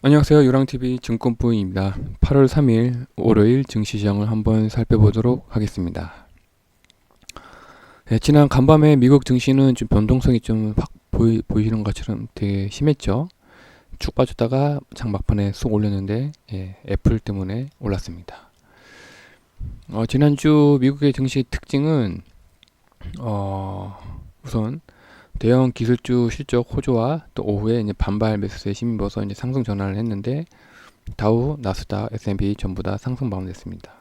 안녕하세요. 유랑TV 증권부입니다. 8월 3일 월요일 증시시장을 한번 살펴보도록 하겠습니다. 네, 지난 간밤에 미국 증시는 좀 변동성이 좀 확 보이는 것처럼 되게 심했죠. 쭉 빠졌다가 장 막판에 쑥 올렸는데 애플 때문에 올랐습니다. 지난주 미국의 증시 특징은 우선 대형 기술주 실적 호조와 또 오후에 이제 반발 매수세에 힘입어서 이제 상승 전환을 했는데 다우, 나스닥, S&P 전부 다 상승 마감됐습니다.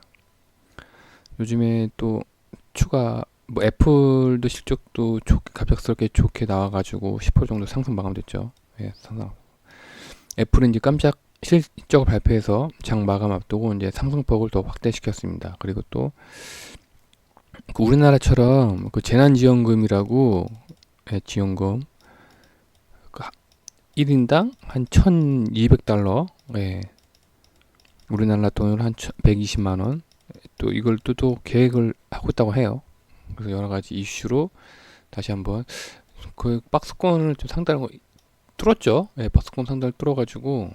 요즘에 또 추가 뭐 애플도 실적도 갑작스럽게 좋게 나와가지고 10% 정도 상승 마감됐죠. 상승. 애플은 이제 깜짝 실적을 발표해서 장 마감 앞두고 이제 상승폭을 더 확대시켰습니다. 그리고 또 그 우리나라처럼 그 재난지원금이라고 지원금 그 1인당 한 1,200달러, 우리나라 돈으로 한 120만 원. 또 이걸 또 계획을 하고 있다고 해요. 그래서 여러 가지 이슈로 다시 한번 그 박스권을 좀 상단을 뚫었죠. 박스권 상단을 뚫어가지고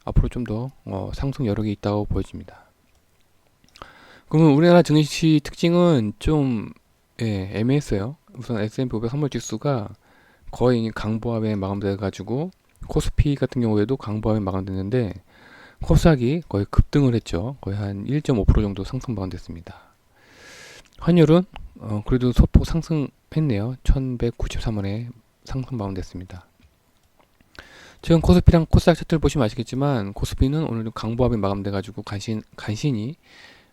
앞으로 좀 더 상승 여력이 있다고 보여집니다. 그러면 우리나라 증시 특징은 좀 애매했어요. 우선 S&P 500 선물지수가 거의 강보합에 마감돼가지고 코스피 같은 경우에도 강보합에 마감됐는데 코스닥이 거의 급등을 했죠. 거의 한 1.5% 정도 상승 마감됐습니다. 환율은 그래도 소폭 상승했네요. 1193원에 상승 마감됐습니다. 지금 코스피랑 코스닥 차트를 보시면 아시겠지만 코스피는 오늘 강보합에 마감돼가지고 간신히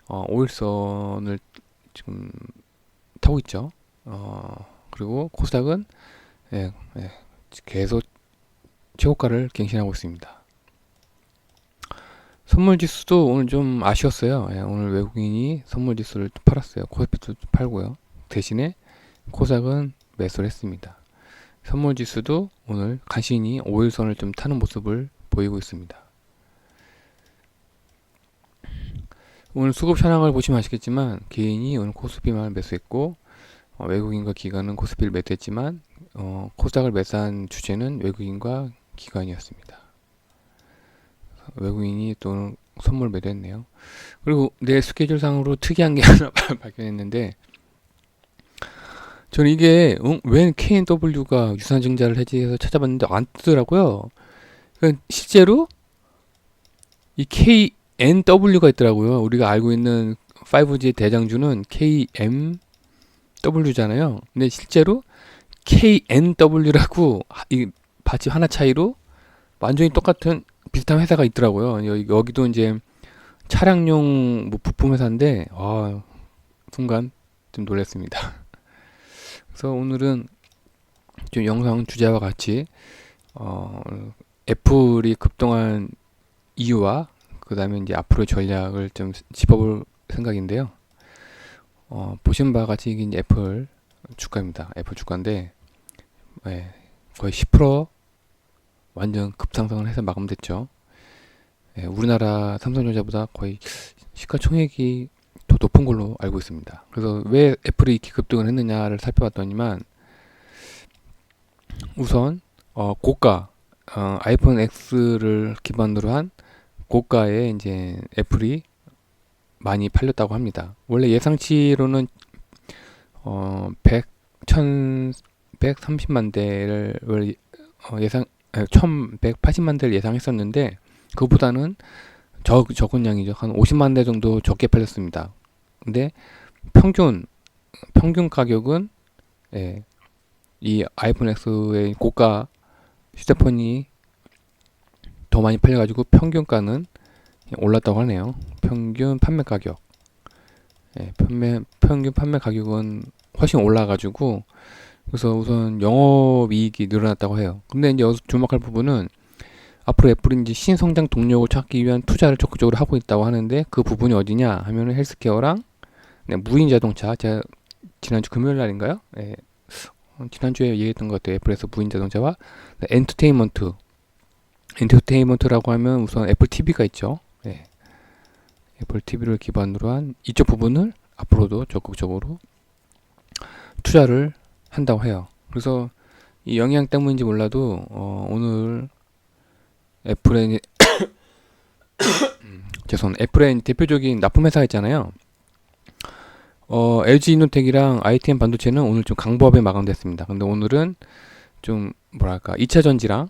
5일선을 지금 타고 있죠. 그리고 코스닥은 계속 최고가를 갱신하고 있습니다. 선물지수도 오늘 좀 아쉬웠어요. 오늘 외국인이 선물지수를 팔았어요. 코스피도 팔고요. 대신에 코스닥은 매수를 했습니다. 선물지수도 오늘 간신히 5일선을 좀 타는 모습을 보이고 있습니다. 오늘 수급 현황을 보시면 아시겠지만 개인이 오늘 코스피만 매수했고 외국인과 기관은 코스피를 매도했지만 코스닥을 매수한 주제는 외국인과 기관이었습니다. 외국인이 또 선물 매도했네요. 그리고 내 스케줄상으로 특이한 게 하나 발견했는데 저는 이게 웬 KNW가 유산증자를 해지해서 찾아봤는데 안 뜨더라고요. 그러니까 실제로 이 KNW가 있더라고요. 우리가 알고 있는 5G의 대장주는 KMW잖아요. 근데 실제로 KNW라고 이 받침 하나 차이로 완전히 똑같은 비슷한 회사가 있더라고요. 여기도 이제 차량용 뭐 부품 회사인데 순간 좀 놀랐습니다. 그래서 오늘은 좀 영상 주제와 같이 애플이 급등한 이유와 그 다음에 이제 앞으로의 전략을 좀 짚어볼 생각인데요. 보신 바와 같이 이게 이제 애플 주가입니다. 애플 주가인데 거의 10% 완전 급상승을 해서 마감됐죠. 우리나라 삼성전자보다 거의 시가총액이 더 높은 걸로 알고 있습니다. 그래서 왜 애플이 이렇게 급등을 했느냐를 살펴봤더니만 우선 고가 아이폰 X를 기반으로 한 고가에 이제 애플이 많이 팔렸다고 합니다. 원래 예상치로는 1130만 대를 예상 1180만 대를 예상했었는데 그보다는 적은 양이죠. 한 50만 대 정도 적게 팔렸습니다. 근데 평균 가격은 이 아이폰 X의 고가 휴대폰이 더 많이 팔려가지고 평균가는 올랐다고 하네요. 평균 판매 가격, 평균 판매 가격은 훨씬 올라가지고 그래서 우선 영업이익이 늘어났다고 해요. 근데 이제 여기서 주목할 부분은 앞으로 애플이 이제 신성장 동력을 찾기 위한 투자를 적극적으로 하고 있다고 하는데 그 부분이 어디냐 하면은 헬스케어랑 무인 자동차. 제가 지난주 금요일 날인가요? 지난주에 얘기했던 것 같아요. 애플에서 무인 자동차와 엔터테인먼트라고 하면 우선 애플 TV가 있죠. 애플 TV를 기반으로 한 이쪽 부분을 앞으로도 적극적으로 투자를 한다고 해요. 그래서 이 영향 때문인지 몰라도 오늘 애플의 애플의 대표적인 납품 회사 있잖아요. LG 이노텍이랑 ITM 반도체는 오늘 좀 강보합에 마감됐습니다. 근데 오늘은 좀 뭐랄까 2차 전지랑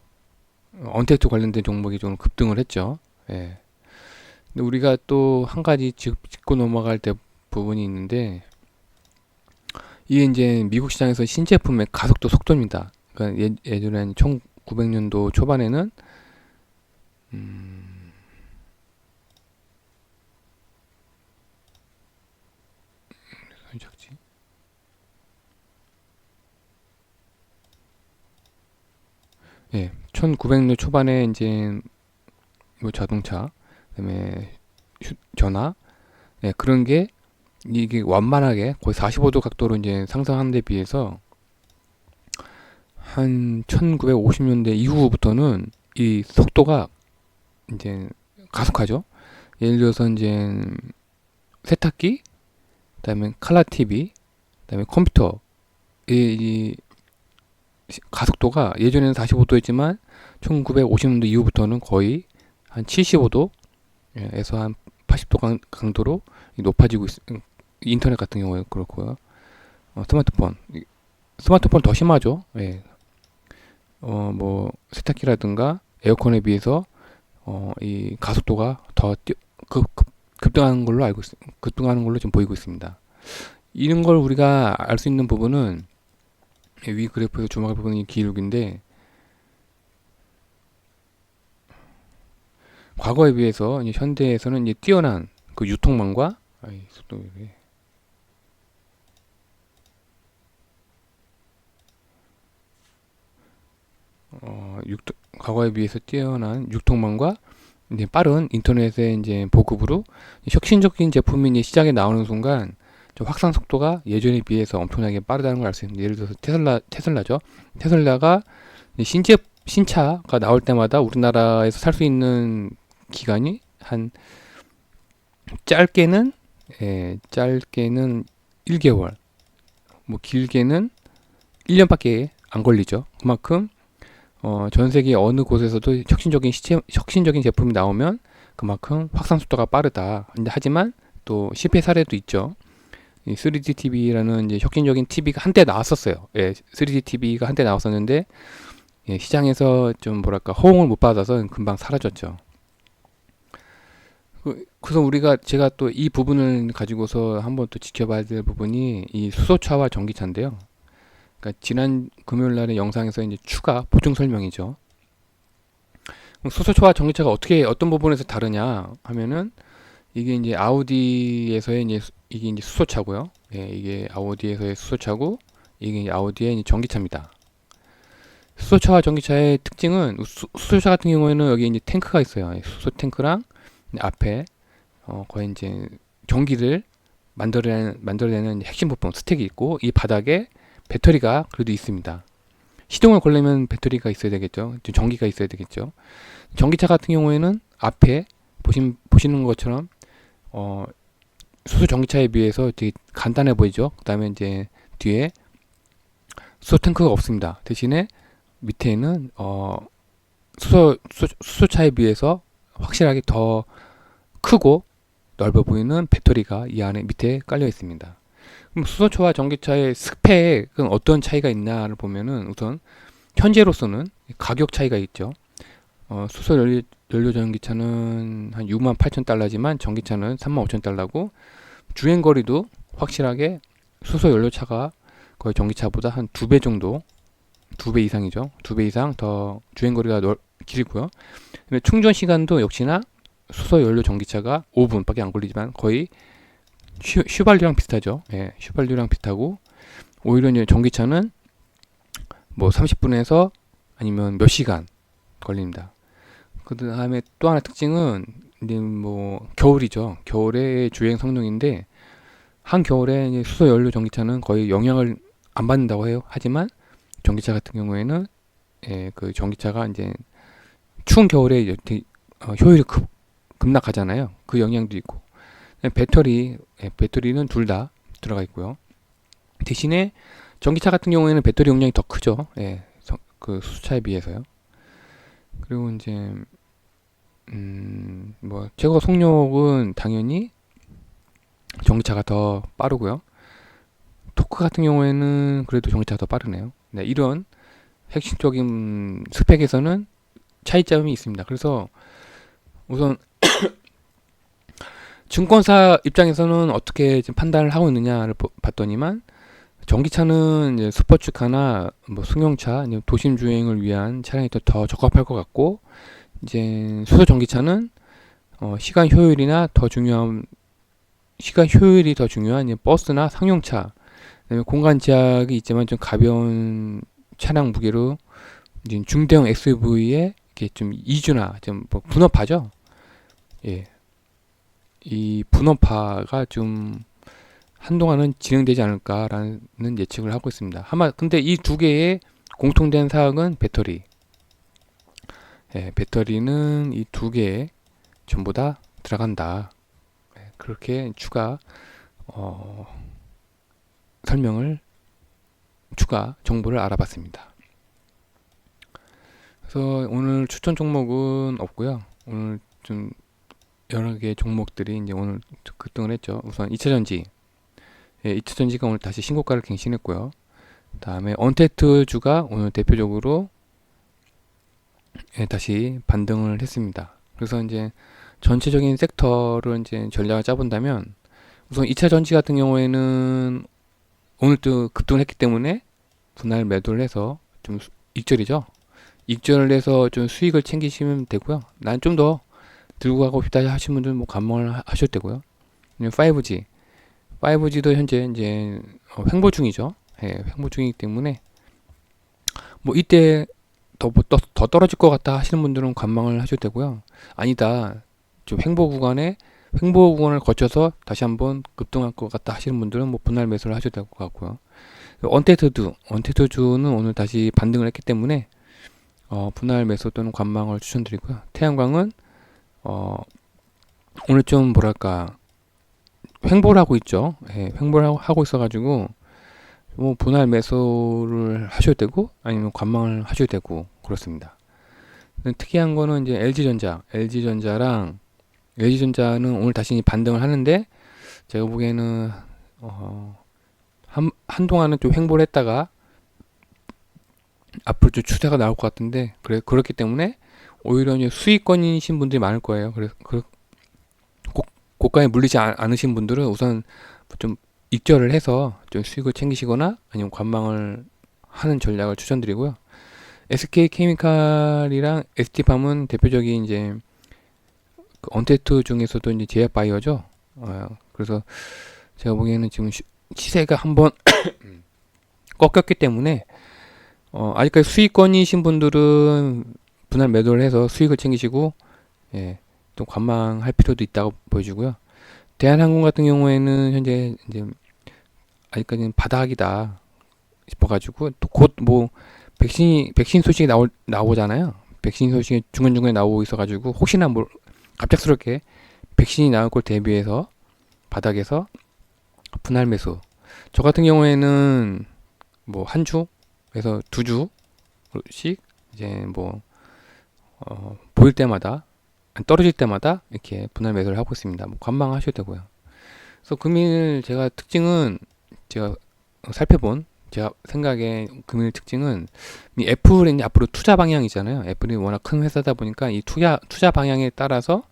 언택트 관련된 종목이 좀 급등을 했죠. 예. 근데 우리가 또 한 가지 짚고 넘어갈 때 부분이 있는데, 이게 이제 미국 시장에서 신제품의 가속도 속도입니다. 그러니까 예전엔 1900년도 초반에는 작지? 예, 1900년 초반에 이제 뭐 자동차, 그다음에 전화, 예, 그런 게 이게 완만하게 거의 45도 각도로 이제 상승하는 데 비해서 한 1950년대 이후부터는 이 속도가 이제 가속하죠. 예를 들어서 이제 세탁기, 그다음에 칼라 TV, 그다음에 컴퓨터, 이 가속도가 예전에는 45도였지만 1950년도 이후부터는 거의 한 75도에서 한 80도 강도로 높아지고 인터넷 같은 경우에 그렇고요. 스마트폰 더 심하죠. 예. 뭐 세탁기라든가 에어컨에 비해서 이 가속도가 더 급등하는 걸로 급등하는 걸로 좀 보이고 있습니다. 이런 걸 우리가 알 수 있는 부분은 위 그래프에서 주목할 부분이 기록인데, 과거에 비해서 이제 현대에서는 이제 뛰어난 그 유통망과 속도 과거에 비해서 뛰어난 유통망과 이제 빠른 인터넷의 이제 보급으로 혁신적인 제품이 이제 시장에 나오는 순간 좀 확산 속도가 예전에 비해서 엄청나게 빠르다는 걸 알 수 있습니다. 예를 들어서 테슬라죠. 테슬라가 신차가 나올 때마다 우리나라에서 살 수 있는 기간이 한 짧게는 1개월, 뭐 길게는 1년밖에 안 걸리죠. 그만큼 전 세계 어느 곳에서도 혁신적인 제품이 나오면 그만큼 확산 속도가 빠르다. 근데 하지만 또 실패 사례도 있죠. 이 3D TV라는 이제 혁신적인 TV가 한때 나왔었어요. 예, 3D TV가 한때 나왔었는데, 예, 시장에서 좀 뭐랄까 호응을 못 받아서 금방 사라졌죠. 그래서 제가 또 이 부분을 가지고서 한번 또 지켜봐야 될 부분이 이 수소차와 전기차인데요. 그러니까 지난 금요일 날의 영상에서 이제 추가 보충 설명이죠. 수소차와 전기차가 어떤 부분에서 다르냐 하면은, 이게 이제 아우디에서의 이게 이제 수소차고요. 예, 이게 아우디에서의 수소차고, 이게 이제 아우디의 이제 전기차입니다. 수소차와 전기차의 특징은, 수소차 같은 경우에는 여기 이제 탱크가 있어요. 수소 탱크랑 앞에 거의 이제 전기를 만들어내는 핵심 부품 스택이 있고, 이 바닥에 배터리가 그래도 있습니다. 시동을 걸려면 배터리가 있어야 되겠죠. 전기가 있어야 되겠죠. 전기차 같은 경우에는 앞에 보시는 것처럼 수소 전기차에 비해서 되게 간단해 보이죠. 그 다음에 이제 뒤에 수소 탱크가 없습니다. 대신에 밑에는 수소차에 비해서 확실하게 더 크고 넓어 보이는 배터리가 이 안에 밑에 깔려 있습니다. 그럼 수소차와 전기차의 스펙은 어떤 차이가 있나를 보면은, 우선 현재로서는 가격 차이가 있죠. 수소 연료 전기차는 한 68,000달러지만 전기차는 35,000달러고, 주행거리도 확실하게 수소 연료차가 거의 전기차보다 한 2배 정도, 2배 이상이죠. 2배 이상 더 주행거리가 길고요. 충전 시간도 역시나 수소 연료 전기차가 5분밖에 안 걸리지만 거의 휘발유랑 비슷하죠. 예, 휘발유랑 비슷하고, 오히려 이제 전기차는 뭐 30분에서 아니면 몇 시간 걸립니다. 그 다음에 또 하나 특징은 이제 뭐 겨울이죠. 겨울의 주행 성능인데, 한겨울에 이제 수소 연료 전기차는 거의 영향을 안 받는다고 해요. 하지만 전기차 같은 경우에는 그 전기차가 이제 추운 겨울에 효율이 급락하잖아요. 그 영향도 있고, 배터리는 둘 다 들어가 있고요. 대신에 전기차 같은 경우에는 배터리 용량이 더 크죠. 그 수소차에 비해서요. 그리고 이제 뭐 최고 속력은 당연히 전기차가 더 빠르고요. 토크 같은 경우에는 그래도 전기차가 더 빠르네요. 네, 이런 핵심적인 스펙에서는 차이점이 있습니다. 그래서 우선 증권사 입장에서는 어떻게 지금 판단을 하고 있느냐를 봤더니만 전기차는 이제 스포츠카나 뭐 승용차, 아니면 도심 주행을 위한 차량이 더 적합할 것 같고, 이제 수소 전기차는 시간 효율이 더 중요한 이제 버스나 상용차, 그다음에 공간 제약이 있지만 좀 가벼운 차량 무게로 이제 중대형 SUV에 이렇게 좀 이주나 좀 뭐 분업화죠. 예, 이 분업화가 좀 한동안은 진행되지 않을까라는 예측을 하고 있습니다. 아마 근데 이 두 개의 공통된 사항은 배터리. 예, 배터리는 이 두 개에 전부 다 들어간다. 예, 그렇게 어, 설명을 추가 정보를 알아봤습니다. 그래서 오늘 추천 종목은 없고요. 오늘 좀 여러 개 종목들이 이제 오늘 급등을 했죠. 우선 2차전지. 예, 2차전지가 오늘 다시 신고가를 갱신했고요. 다음에 언택트주가 오늘 대표적으로 예, 다시 반등을 했습니다. 그래서 이제 전체적인 섹터를 이제 전략을 짜본다면 우선 2차 전지 같은 경우에는 오늘 또 급등을 했기 때문에 분할 매도를 해서 좀 익절이죠. 익절을 해서 좀 수익을 챙기시면 되고요. 난 좀 더 들고 가고 싶다 하시는 분들은 뭐 관망을 하셔도 되고요. 5G, 5G도 현재 이제 횡보 중이죠. 예, 횡보 중이기 때문에 뭐 이때 더 떨어질 것 같다 하시는 분들은 관망을 하셔도 되고요. 아니다, 좀 횡보 구간을 거쳐서 다시 한번 급등할 것 같다 하시는 분들은 뭐 분할 매수를 하셔도 될 것 같고요. 언택트주는 오늘 다시 반등을 했기 때문에 분할 매수 또는 관망을 추천드리고요. 태양광은 오늘 좀 뭐랄까 횡보를 하고 있죠. 예, 횡보를 하고 있어가지고 뭐 분할 매수를 하셔도 되고 아니면 관망을 하셔도 되고 그렇습니다. 특이한 거는 이제 LG전자는 오늘 다시 반등을 하는데 제가 보기에는 한동안은 좀 횡보를 했다가 앞으로 좀 추세가 나올 것 같은데 그렇기 때문에 오히려 이제 수익권이신 분들이 많을 거예요. 그래서 고가에 물리지 않으신 분들은 우선 좀 익절을 해서 좀 수익을 챙기시거나 아니면 관망을 하는 전략을 추천드리고요. SK케미칼이랑 ST팜은 대표적인 이제 그 언택트 중에서도 이제 제약 바이어죠. 그래서 제가 보기에는 지금 시세가 한번 꺾였기 때문에 아직까지 수익권이신 분들은 분할 매도를 해서 수익을 챙기시고 예, 좀 관망할 필요도 있다고 보여지고요. 대한항공 같은 경우에는 현재 이제 아직까지는 바닥이다 싶어가지고 또 곧 뭐 백신 소식이 나오잖아요. 백신 소식이 중간중간에 나오고 있어가지고 혹시나 뭐 갑작스럽게 백신이 나올 걸 대비해서 바닥에서 분할 매수. 저 같은 경우에는 뭐 한 주에서 두 주씩 이제 뭐 보일 때마다 떨어질 때마다 이렇게 분할 매수를 하고 있습니다. 뭐 관망하셔도 되고요. 그래서 금일 제가 특징은 제가 살펴본 제가 생각에 금일 특징은 이 애플이 이제 앞으로 투자 방향이잖아요. 애플이 워낙 큰 회사다 보니까 이 투자 방향에 따라서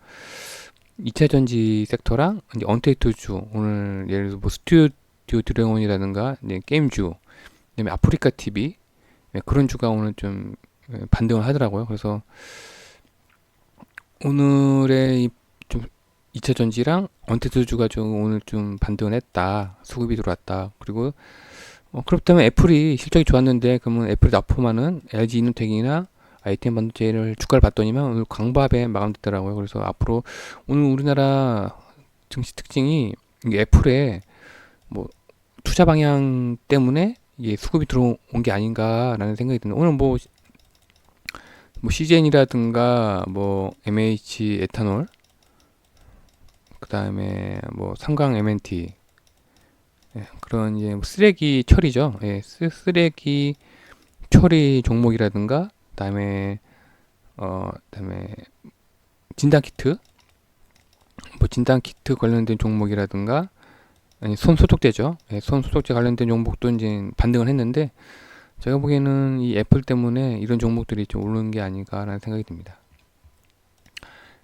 2차 전지 섹터랑 이제 언택트주 오늘 예를 들어 뭐 스튜디오 드래곤이라든가 이제 게임주 그다음에 아프리카 TV 그런 주가 오늘 좀 반등을 하더라고요. 그래서 오늘의 좀 2차 전지랑 언택트주가 좀 오늘 좀 반등을 했다. 수급이 들어왔다. 그리고 그렇다면 애플이 실적이 좋았는데 그러면 애플이 납품하는 LG 이노텍이나 ITM 반도체를 주가를 봤더니만 오늘 강밥에 마감됐더라고요. 그래서 앞으로 오늘 우리나라 증시 특징이 이게 애플의 뭐 투자 방향 때문에 이게 수급이 들어온 게 아닌가라는 생각이 드는데 오늘 뭐 CGN이라든가 뭐 MH 에탄올 그 다음에 뭐 삼강 MNT 그런 이제 뭐 쓰레기 처리죠. 예, 쓰레기 처리 종목이라든가 그다음에 진단 키트, 뭐 진단 키트 관련된 종목이라든가 아니 손 소독제죠. 예, 손 소독제 관련된 종목도 이제 반등을 했는데 제가 보기에는 이 애플 때문에 이런 종목들이 좀 오르는 게 아닌가라는 생각이 듭니다.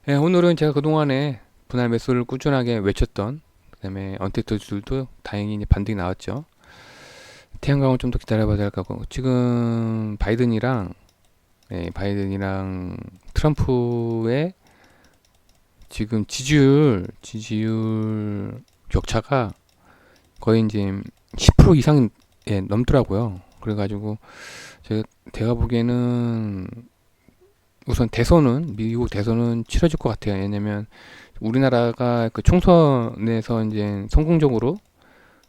예, 오늘은 제가 그동안에 분할 매수를 꾸준하게 외쳤던 그다음에 언택트들도 다행히 이제 반등이 나왔죠. 태양광을 좀 더 기다려봐야 될 것 같고 지금 바이든이랑 트럼프의 지금 지지율 격차가 거의 이제 10% 이상 넘더라고요. 그래가지고 제가 보기에는 우선 미국 대선은 치러질 것 같아요. 왜냐면 우리나라가 그 총선에서 이제 성공적으로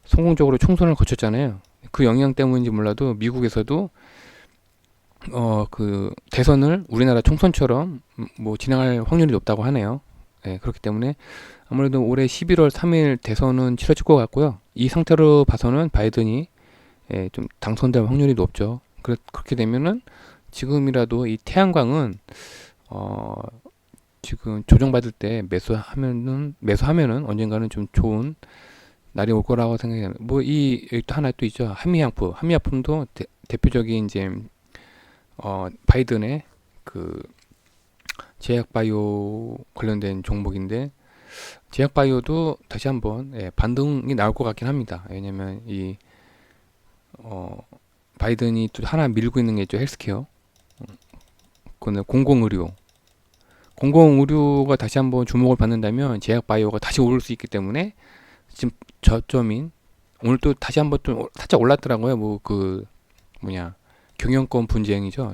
총선을 거쳤잖아요. 그 영향 때문인지 몰라도 미국에서도 그 대선을 우리나라 총선처럼 뭐 진행할 확률이 높다고 하네요. 예, 그렇기 때문에 아무래도 올해 11월 3일 대선은 치러질 것 같고요. 이 상태로 봐서는 바이든이 좀 당선될 확률이 높죠. 그렇게 되면은 지금이라도 이 태양광은 지금 조정받을 때 매수하면은 언젠가는 좀 좋은 날이 올 거라고 생각해요. 뭐 여기 또 하나 또 있죠. 한미약품도 대표적인 이제 바이든의 그 제약바이오 관련된 종목인데 제약바이오도 다시 한번 반등이 나올 것 같긴 합니다. 왜냐면 바이든이 또 하나 밀고 있는 게 있죠. 헬스케어. 그거는 공공의료가 다시 한번 주목을 받는다면 제약바이오가 다시 오를 수 있기 때문에 지금 저점인 오늘 또 다시 한번 또 살짝 올랐더라고요. 뭐 그 경영권 분쟁이죠.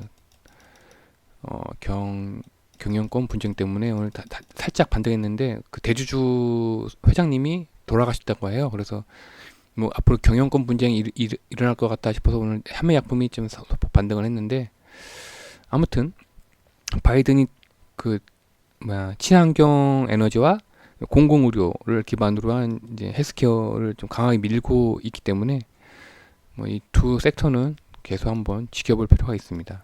경영권 분쟁 때문에 오늘 살짝 반등했는데 그 대주주 회장님이 돌아가셨다고 해요. 그래서 뭐 앞으로 경영권 분쟁이 일어날 것 같다 싶어서 오늘 한미약품이 좀 소폭 반등을 했는데 아무튼 바이든이 그 친환경 에너지와 공공의료를 기반으로 한 이제 헬스케어를 좀 강하게 밀고 있기 때문에 뭐 이 두 섹터는 계속 한번 지켜볼 필요가 있습니다.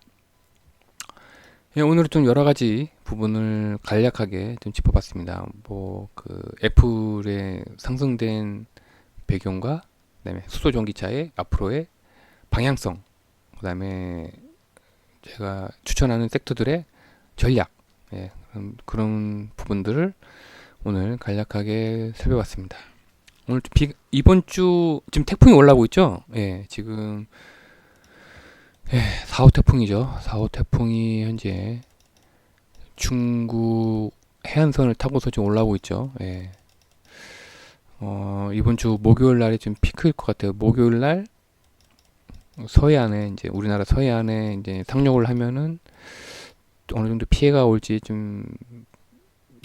오늘은 좀 여러 가지 부분을 간략하게 좀 짚어봤습니다. 뭐 그 애플의 상승된 배경과 그다음에 수소 전기차의 앞으로의 방향성, 그다음에 제가 추천하는 섹터들의 전략, 그런 부분들을 오늘 간략하게 살펴봤습니다. 오늘 이번 주 지금 태풍이 올라오고 있죠? 지금 4호 태풍이죠. 4호 태풍이 현재 중국 해안선을 타고서 지금 올라오고 있죠. 이번 주 목요일 날이 좀 피크일 것 같아요. 목요일 날 서해안에 이제 우리나라 서해안에 이제 상륙을 하면은 어느 정도 피해가 올지 좀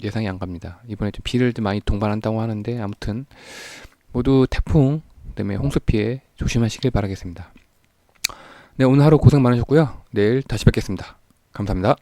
예상이 안 갑니다. 이번에 좀 비를 좀 많이 동반한다고 하는데 아무튼 모두 태풍 때문에 홍수 피해 조심하시길 바라겠습니다. 네, 오늘 하루 고생 많으셨고요. 내일 다시 뵙겠습니다. 감사합니다.